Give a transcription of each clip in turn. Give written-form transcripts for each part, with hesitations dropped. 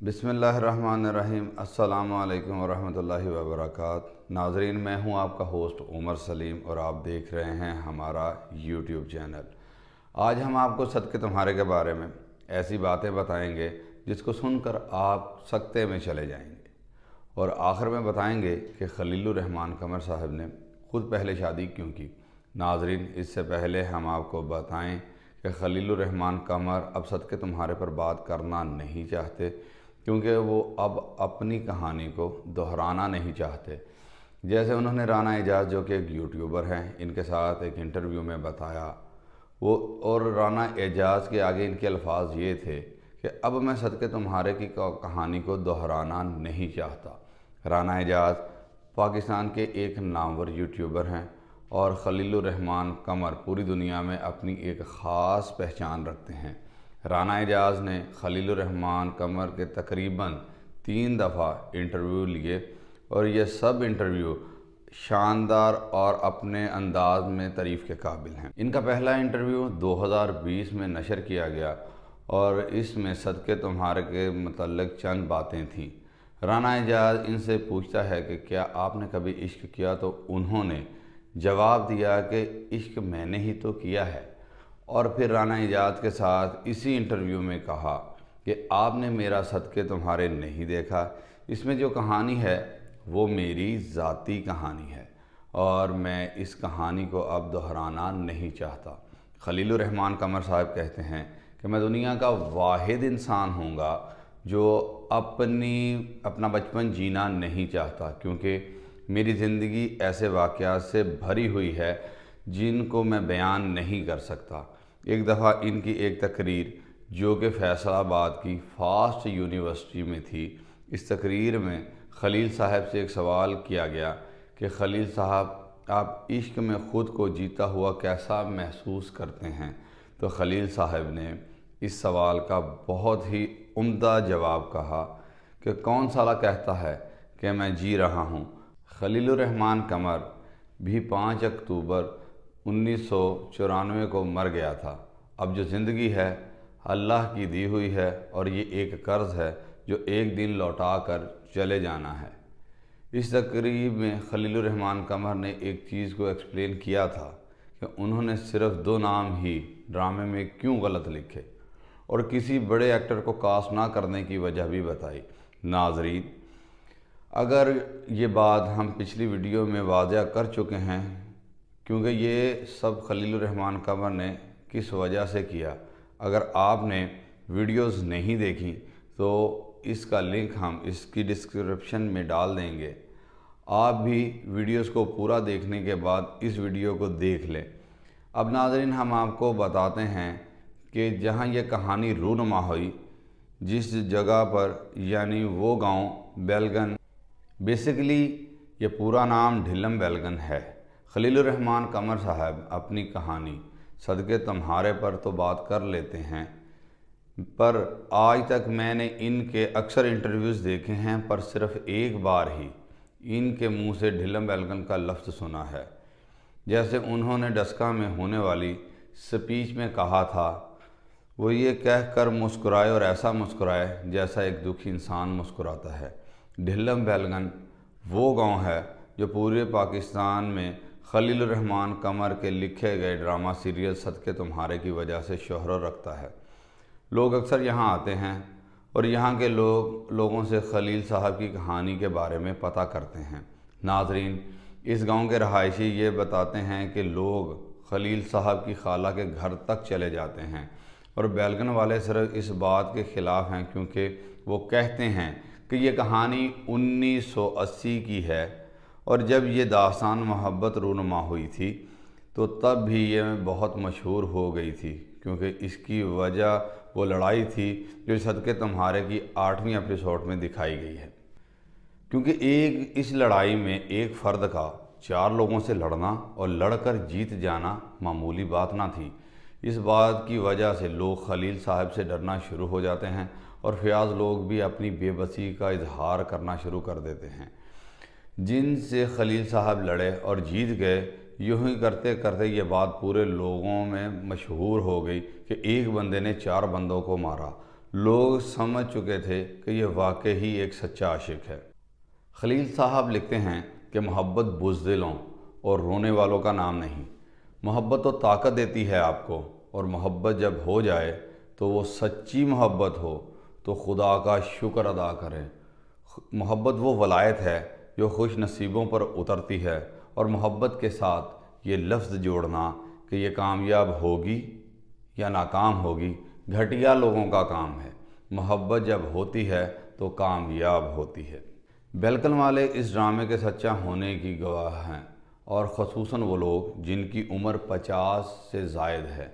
بسم اللہ الرحمن الرحیم۔ السلام علیکم ورحمۃ اللہ وبرکاتہ۔ ناظرین، میں ہوں آپ کا ہوسٹ عمر سلیم اور آپ دیکھ رہے ہیں ہمارا یوٹیوب چینل۔ آج ہم آپ کو صدقے تمہارے کے بارے میں ایسی باتیں بتائیں گے جس کو سن کر آپ سکتے میں چلے جائیں گے، اور آخر میں بتائیں گے کہ خلیل الرحمان قمر صاحب نے خود پہلے شادی کیوں کی۔ ناظرین، اس سے پہلے ہم آپ کو بتائیں کہ خلیل الرحمان قمر اب صدقے تمہارے پر بات کرنا نہیں چاہتے، کیونکہ وہ اب اپنی کہانی کو دہرانا نہیں چاہتے۔ جیسے انہوں نے رانا اعجاز، جو کہ ایک یوٹیوبر ہیں، ان کے ساتھ ایک انٹرویو میں بتایا، اور رانا اعجاز کے آگے ان کے الفاظ یہ تھے کہ اب میں صدقے تمہارے کی کہانی کو دہرانا نہیں چاہتا۔ رانا اعجاز پاکستان کے ایک نامور یوٹیوبر ہیں، اور خلیل الرحمان قمر پوری دنیا میں اپنی ایک خاص پہچان رکھتے ہیں۔ رانا اعجاز نے خلیل الرحمان قمر کے تقریباً 3 دفعہ انٹرویو لیے، اور یہ سب انٹرویو شاندار اور اپنے انداز میں تعریف کے قابل ہیں۔ ان کا پہلا انٹرویو 2020 میں نشر کیا گیا، اور اس میں صدقے تمہارے کے متعلق چند باتیں تھیں۔ رانا اعجاز ان سے پوچھتا ہے کہ کیا آپ نے کبھی عشق کیا، تو انہوں نے جواب دیا کہ عشق میں نے ہی تو کیا ہے۔ اور پھر رانا اعجاز کے ساتھ اسی انٹرویو میں کہا کہ آپ نے میرا صدقے تمہارے نہیں دیکھا، اس میں جو کہانی ہے وہ میری ذاتی کہانی ہے، اور میں اس کہانی کو اب دہرانا نہیں چاہتا۔ خلیل الرحمان قمر صاحب کہتے ہیں کہ میں دنیا کا واحد انسان ہوں گا جو اپنا بچپن جینا نہیں چاہتا، کیونکہ میری زندگی ایسے واقعات سے بھری ہوئی ہے جن کو میں بیان نہیں کر سکتا۔ ایک دفعہ ان کی ایک تقریر، جو کہ فیصل آباد کی فاسٹ یونیورسٹی میں تھی، اس تقریر میں خلیل صاحب سے ایک سوال کیا گیا کہ خلیل صاحب، آپ عشق میں خود کو جیتا ہوا کیسا محسوس کرتے ہیں؟ تو خلیل صاحب نے اس سوال کا بہت ہی عمدہ جواب کہا کہ کون سالا کہتا ہے کہ میں جی رہا ہوں۔ خلیل الرحمان قمر بھی 5 اکتوبر 1994 کو مر گیا تھا۔ اب جو زندگی ہے اللہ کی دی ہوئی ہے، اور یہ ایک قرض ہے جو ایک دن لوٹا کر چلے جانا ہے۔ اس تقریب میں خلیل الرحمان قمر نے ایک چیز کو ایکسپلین کیا تھا کہ انہوں نے صرف 2 نام ہی ڈرامے میں کیوں غلط لکھے، اور کسی بڑے ایکٹر کو کاسٹ نہ کرنے کی وجہ بھی بتائی۔ ناظرین، اگر یہ بات ہم پچھلی ویڈیو میں واضح کر چکے ہیں، کیونکہ یہ سب خلیل الرحمان قمر نے کس وجہ سے کیا۔ اگر آپ نے ویڈیوز نہیں دیکھی تو اس کا لنک ہم اس کی ڈسکرپشن میں ڈال دیں گے۔ آپ بھی ویڈیوز کو پورا دیکھنے کے بعد اس ویڈیو کو دیکھ لیں۔ اب ناظرین، ہم آپ کو بتاتے ہیں کہ جہاں یہ کہانی رونما ہوئی، جس جگہ پر، یعنی وہ گاؤں بیلگن، بیسیکلی یہ پورا نام ڈھلم بیلگن ہے۔ خلیل الرحمان قمر صاحب اپنی کہانی صدقے تمہارے پر تو بات کر لیتے ہیں، پر آج تک میں نے ان کے اکثر انٹرویوز دیکھے ہیں، پر صرف ایک بار ہی ان کے منہ سے ڈھلم بیلگن کا لفظ سنا ہے۔ جیسے انہوں نے ڈسکا میں ہونے والی سپیچ میں کہا تھا، وہ یہ کہہ کر مسکرائے، اور ایسا مسکرائے جیسا ایک دکھی انسان مسکراتا ہے۔ ڈھلم بیلگن وہ گاؤں ہے جو پورے پاکستان میں خلیل الرحمان قمر کے لکھے گئے ڈرامہ سیریل صدقے تمہارے کی وجہ سے شہرت رکھتا ہے۔ لوگ اکثر یہاں آتے ہیں اور یہاں کے لوگوں سے خلیل صاحب کی کہانی کے بارے میں پتہ کرتے ہیں۔ ناظرین، اس گاؤں کے رہائشی یہ بتاتے ہیں کہ لوگ خلیل صاحب کی خالہ کے گھر تک چلے جاتے ہیں، اور بیلگن والے صرف اس بات کے خلاف ہیں کیونکہ وہ کہتے ہیں کہ یہ کہانی 1980 کی ہے، اور جب یہ داستان محبت رونما ہوئی تھی تو تب بھی یہ بہت مشہور ہو گئی تھی، کیونکہ اس کی وجہ وہ لڑائی تھی جو صدقے تمہارے کی 8ویں ایپیسوڈ میں دکھائی گئی ہے۔ کیونکہ اس لڑائی میں ایک فرد کا 4 لوگوں سے لڑنا اور لڑ کر جیت جانا معمولی بات نہ تھی۔ اس بات کی وجہ سے لوگ خلیل صاحب سے ڈرنا شروع ہو جاتے ہیں، اور فیاض لوگ بھی اپنی بے بسی کا اظہار کرنا شروع کر دیتے ہیں۔ جن سے خلیل صاحب لڑے اور جیت گئے، یوں ہی کرتے کرتے یہ بات پورے لوگوں میں مشہور ہو گئی کہ ایک بندے نے 4 بندوں کو مارا۔ لوگ سمجھ چکے تھے کہ یہ واقعی ایک سچا عاشق ہے۔ خلیل صاحب لکھتے ہیں کہ محبت بزدلوں اور رونے والوں کا نام نہیں۔ محبت تو طاقت دیتی ہے آپ کو، اور محبت جب ہو جائے تو وہ سچی محبت ہو تو خدا کا شکر ادا کریں۔ محبت وہ ولایت ہے جو خوش نصیبوں پر اترتی ہے، اور محبت کے ساتھ یہ لفظ جوڑنا کہ یہ کامیاب ہوگی یا ناکام ہوگی گھٹیا لوگوں کا کام ہے۔ محبت جب ہوتی ہے تو کامیاب ہوتی ہے۔ بیلکن والے اس ڈرامے کے سچا ہونے کی گواہ ہیں، اور خصوصاً وہ لوگ جن کی عمر 50 سے زائد ہے۔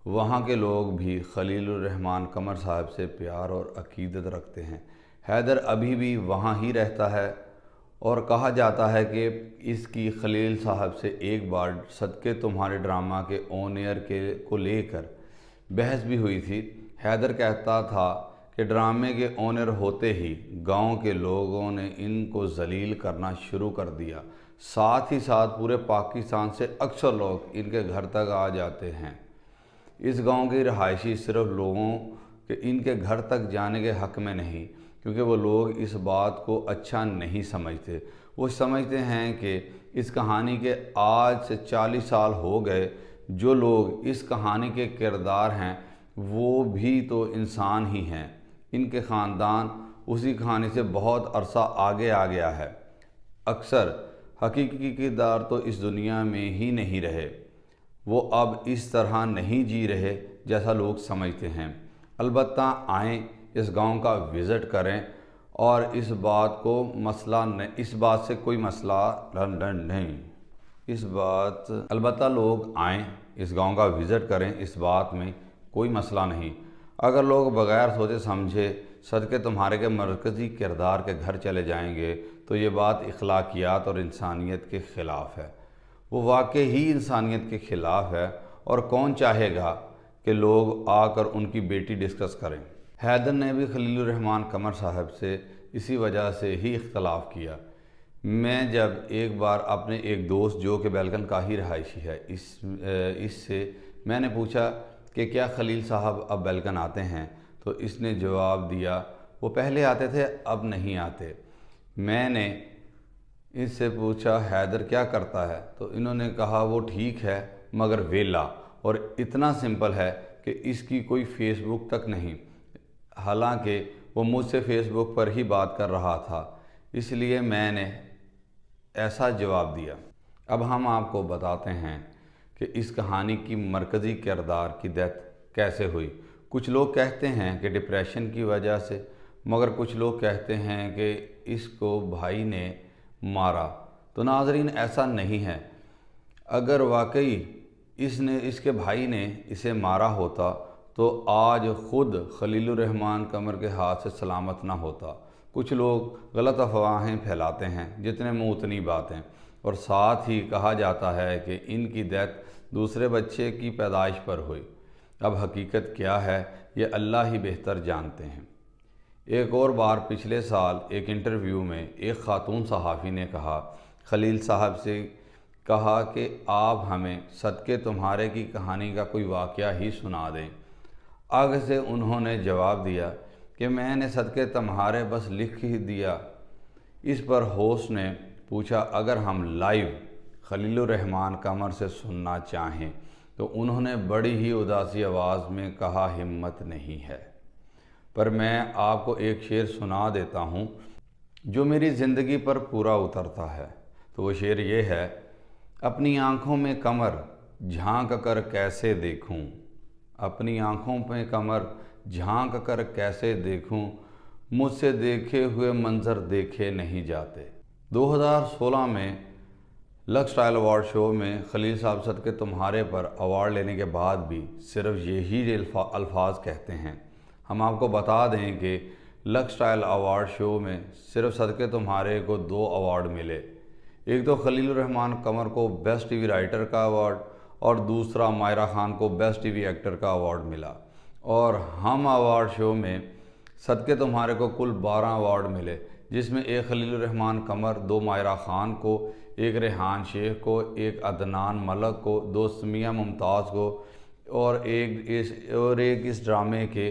وہاں کے لوگ بھی خلیل الرحمن قمر صاحب سے پیار اور عقیدت رکھتے ہیں۔ حیدر ابھی بھی وہاں ہی رہتا ہے، اور کہا جاتا ہے کہ اس کی خلیل صاحب سے ایک بار صدقے تمہارے ڈرامہ کے آن ایئر کو لے کر بحث بھی ہوئی تھی۔ حیدر کہتا تھا کہ ڈرامے کے آن ایئر ہوتے ہی گاؤں کے لوگوں نے ان کو ذلیل کرنا شروع کر دیا، ساتھ ہی ساتھ پورے پاکستان سے اکثر لوگ ان کے گھر تک آ جاتے ہیں۔ اس گاؤں کی رہائشی صرف لوگوں کے ان کے گھر تک جانے کے حق میں نہیں، کیونکہ وہ لوگ اس بات کو اچھا نہیں سمجھتے۔ وہ سمجھتے ہیں کہ اس کہانی کے آج سے 40 سال ہو گئے، جو لوگ اس کہانی کے کردار ہیں وہ بھی تو انسان ہی ہیں۔ ان کے خاندان اسی کہانی سے بہت عرصہ آگے آ گیا ہے۔ اکثر حقیقی کردار تو اس دنیا میں ہی نہیں رہے، وہ اب اس طرح نہیں جی رہے جیسا لوگ سمجھتے ہیں۔ البتہ آئیں اس گاؤں کا وزٹ کریں، اور اس بات سے کوئی مسئلہ نہیں، البتہ لوگ آئیں اس گاؤں کا وزٹ کریں، اس بات میں کوئی مسئلہ نہیں۔ اگر لوگ بغیر سوچے سمجھے صدقے تمہارے کے مرکزی کردار کے گھر چلے جائیں گے تو یہ بات اخلاقیات اور انسانیت کے خلاف ہے۔ وہ واقعی ہی انسانیت کے خلاف ہے، اور کون چاہے گا کہ لوگ آ کر ان کی بیٹی ڈسکس کریں۔ حیدر نے بھی خلیل الرحمن قمر صاحب سے اسی وجہ سے ہی اختلاف کیا۔ میں جب ایک بار اپنے ایک دوست جو کہ بیلکن کا ہی رہائشی ہے اس سے میں نے پوچھا کہ کیا خلیل صاحب اب بیلکن آتے ہیں، تو اس نے جواب دیا وہ پہلے آتے تھے اب نہیں آتے۔ میں نے اس سے پوچھا حیدر کیا کرتا ہے، تو انہوں نے کہا وہ ٹھیک ہے مگر ویلا، اور اتنا سمپل ہے کہ اس کی کوئی فیس بک تک نہیں، حالانکہ وہ مجھ سے فیس بک پر ہی بات کر رہا تھا، اس لیے میں نے ایسا جواب دیا۔ اب ہم آپ کو بتاتے ہیں کہ اس کہانی کی مرکزی کردار کی ڈیتھ کیسے ہوئی۔ کچھ لوگ کہتے ہیں کہ ڈپریشن کی وجہ سے، مگر کچھ لوگ کہتے ہیں کہ اس کو بھائی نے مارا۔ تو ناظرین ایسا نہیں ہے۔ اگر واقعی اس کے بھائی نے اسے مارا ہوتا تو آج خود خلیل الرحمن قمر کے ہاتھ سے سلامت نہ ہوتا۔ کچھ لوگ غلط افواہیں پھیلاتے ہیں جتنے منہ اتنی باتیں، اور ساتھ ہی کہا جاتا ہے کہ ان کی ڈیتھ دوسرے بچے کی پیدائش پر ہوئی۔ اب حقیقت کیا ہے یہ اللہ ہی بہتر جانتے ہیں۔ ایک اور بار پچھلے سال ایک انٹرویو میں ایک خاتون صحافی نے کہا خلیل صاحب سے کہا کہ آپ ہمیں صدقے تمہارے کی کہانی کا کوئی واقعہ ہی سنا دیں۔ آگے سے انہوں نے جواب دیا کہ میں نے صدقے تمہارے بس لکھ ہی دیا۔ اس پر ہوسٹ نے پوچھا اگر ہم لائیو خلیل الرحمن قمر سے سننا چاہیں، تو انہوں نے بڑی ہی اداسی آواز میں کہا ہمت نہیں ہے، پر میں آپ کو ایک شعر سنا دیتا ہوں جو میری زندگی پر پورا اترتا ہے۔ تو وہ شعر یہ ہے، اپنی آنکھوں میں قمر جھانک کر کیسے دیکھوں، اپنی آنکھوں میں قمر جھانک کر کیسے دیکھوں، مجھ سے دیکھے ہوئے منظر دیکھے نہیں جاتے۔ 2016 میں لکس اسٹائل ایوارڈ شو میں خلیل صاحب صدقے تمہارے پر ایوارڈ لینے کے بعد بھی صرف یہی الفاظ کہتے ہیں۔ ہم آپ کو بتا دیں کہ لکس اسٹائل ایوارڈ شو میں صرف صدقے تمہارے کو 2 ایوارڈ ملے۔ ایک تو خلیل الرحمن قمر کو بیسٹ ٹی وی رائٹر کا ایوارڈ، اور دوسرا مائرہ خان کو بیسٹ ٹی وی ایکٹر کا ایوارڈ ملا۔ اور ہم ایوارڈ شو میں صدقے تمہارے کو کل 12 ایوارڈ ملے، جس میں ایک خلیل الرحمن قمر، 2 مائرہ خان کو، ایک ریحان شیخ کو، ایک عدنان ملک کو، 2 سمیہ ممتاز کو، اور ایک اس ڈرامے کے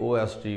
OST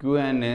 Q&A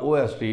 OST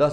10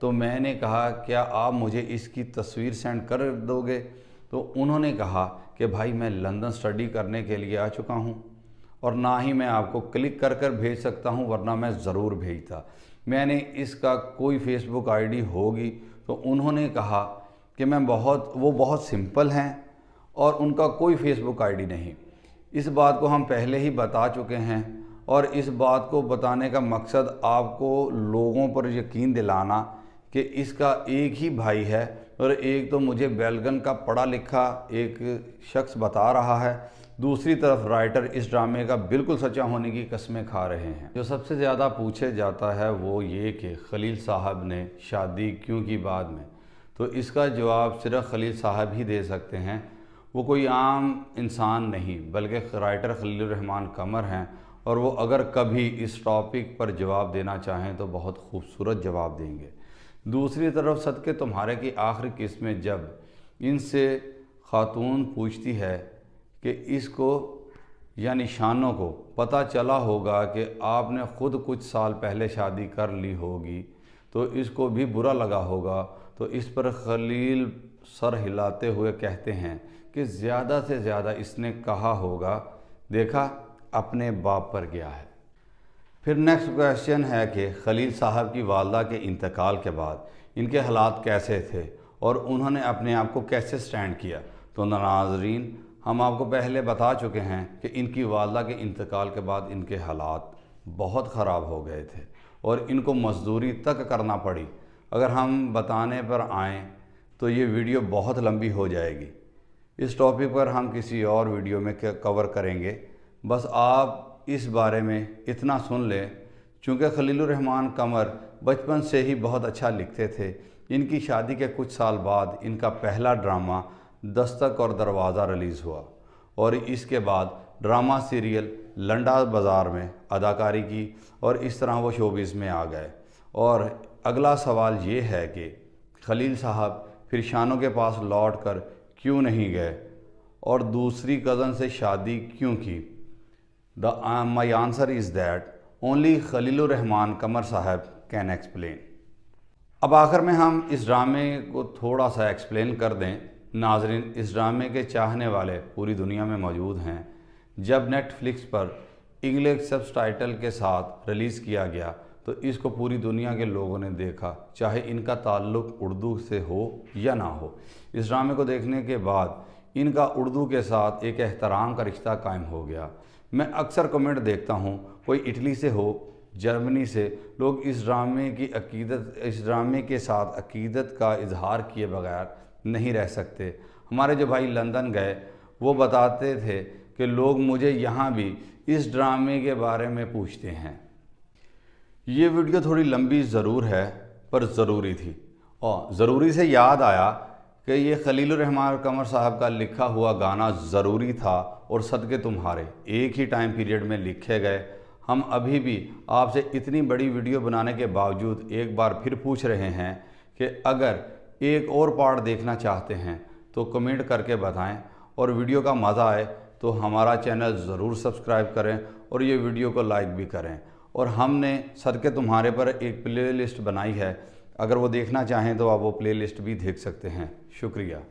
تو میں نے کہا کیا آپ مجھے اس کی تصویر سینڈ کر دو گے؟ تو انہوں نے کہا کہ بھائی میں لندن سٹڈی کرنے کے لیے آ چکا ہوں اور نہ ہی میں آپ کو کلک کر کر بھیج سکتا ہوں، ورنہ میں ضرور بھیجتا۔ میں نے اس کا کوئی فیس بک آئی ڈی ہوگی؟ تو انہوں نے کہا کہ وہ بہت سمپل ہیں اور ان کا کوئی فیس بک آئی ڈی نہیں۔ اس بات کو ہم پہلے ہی بتا چکے ہیں، اور اس بات کو بتانے کا مقصد آپ کو لوگوں پر یقین دلانا کہ اس کا ایک ہی بھائی ہے، اور ایک تو مجھے بیلگن کا پڑھا لکھا ایک شخص بتا رہا ہے، دوسری طرف رائٹر اس ڈرامے کا بالکل سچا ہونے کی قسمیں کھا رہے ہیں۔ جو سب سے زیادہ پوچھے جاتا ہے وہ یہ کہ خلیل صاحب نے شادی کیوں کی بعد میں، تو اس کا جواب صرف خلیل صاحب ہی دے سکتے ہیں۔ وہ کوئی عام انسان نہیں بلکہ رائٹر خلیل الرحمن قمر ہیں، اور وہ اگر کبھی اس ٹاپک پر جواب دینا چاہیں تو بہت خوبصورت جواب دیں گے۔ دوسری طرف صدقے تمہارے کی آخری قسط میں جب ان سے خاتون پوچھتی ہے کہ اس کو یعنی شانوں کو پتہ چلا ہوگا کہ آپ نے خود کچھ سال پہلے شادی کر لی ہوگی تو اس کو بھی برا لگا ہوگا، تو اس پر خلیل سر ہلاتے ہوئے کہتے ہیں کہ زیادہ سے زیادہ اس نے کہا ہوگا دیکھا اپنے باپ پر گیا ہے۔ پھر نیکسٹ کویسچن ہے کہ خلیل صاحب کی والدہ کے انتقال کے بعد ان کے حالات کیسے تھے اور انہوں نے اپنے آپ کو کیسے سٹینڈ کیا؟ تو ناظرین، ہم آپ کو پہلے بتا چکے ہیں کہ ان کی والدہ کے انتقال کے بعد ان کے حالات بہت خراب ہو گئے تھے اور ان کو مزدوری تک کرنا پڑی۔ اگر ہم بتانے پر آئیں تو یہ ویڈیو بہت لمبی ہو جائے گی، اس ٹاپک پر ہم کسی اور ویڈیو میں کور کریں گے۔ بس آپ اس بارے میں اتنا سن لیں، چونکہ خلیل الرحمن قمر بچپن سے ہی بہت اچھا لکھتے تھے۔ ان کی شادی کے کچھ سال بعد ان کا پہلا ڈرامہ دستک اور دروازہ ریلیز ہوا، اور اس کے بعد ڈرامہ سیریل لنڈا بازار میں اداکاری کی، اور اس طرح وہ شوبز میں آ گئے۔ اور اگلا سوال یہ ہے کہ خلیل صاحب پھر شانوں کے پاس لوٹ کر کیوں نہیں گئے اور دوسری کزن سے شادی کیوں کی؟ My answer is that only خلیل الرحمن قمر صاحب can explain۔ اب آخر میں ہم اس ڈرامے کو تھوڑا سا ایکسپلین کر دیں۔ ناظرین، اس ڈرامے کے چاہنے والے پوری دنیا میں موجود ہیں۔ جب نیٹ فلکس پر انگلش سب ٹائٹل کے ساتھ ریلیز کیا گیا تو اس کو پوری دنیا کے لوگوں نے دیکھا، چاہے ان کا تعلق اردو سے ہو یا نہ ہو۔ اس ڈرامے کو دیکھنے کے بعد ان کا اردو کے ساتھ ایک احترام کا رشتہ قائم ہو گیا۔ میں اکثر کمنٹ دیکھتا ہوں، کوئی اٹلی سے ہو، جرمنی سے، لوگ اس ڈرامے کے ساتھ عقیدت کا اظہار کیے بغیر نہیں رہ سکتے۔ ہمارے جو بھائی لندن گئے وہ بتاتے تھے کہ لوگ مجھے یہاں بھی اس ڈرامے کے بارے میں پوچھتے ہیں۔ یہ ویڈیو تھوڑی لمبی ضرور ہے پر ضروری تھی، اور ضروری سے یاد آیا کہ یہ خلیل الرحمن قمر صاحب کا لکھا ہوا گانا ضروری تھا اور صدقے تمہارے ایک ہی ٹائم پیریڈ میں لکھے گئے۔ ہم ابھی بھی آپ سے اتنی بڑی ویڈیو بنانے کے باوجود ایک بار پھر پوچھ رہے ہیں کہ اگر ایک اور پارٹ دیکھنا چاہتے ہیں تو کمنٹ کر کے بتائیں، اور ویڈیو کا مزہ آئے تو ہمارا چینل ضرور سبسکرائب کریں اور یہ ویڈیو کو لائک بھی کریں۔ اور ہم نے صدقے تمہارے پر ایک پلے لسٹ بنائی ہے، اگر وہ دیکھنا چاہیں تو آپ وہ پلے لسٹ بھی دیکھ سکتے ہیں۔ شکریہ۔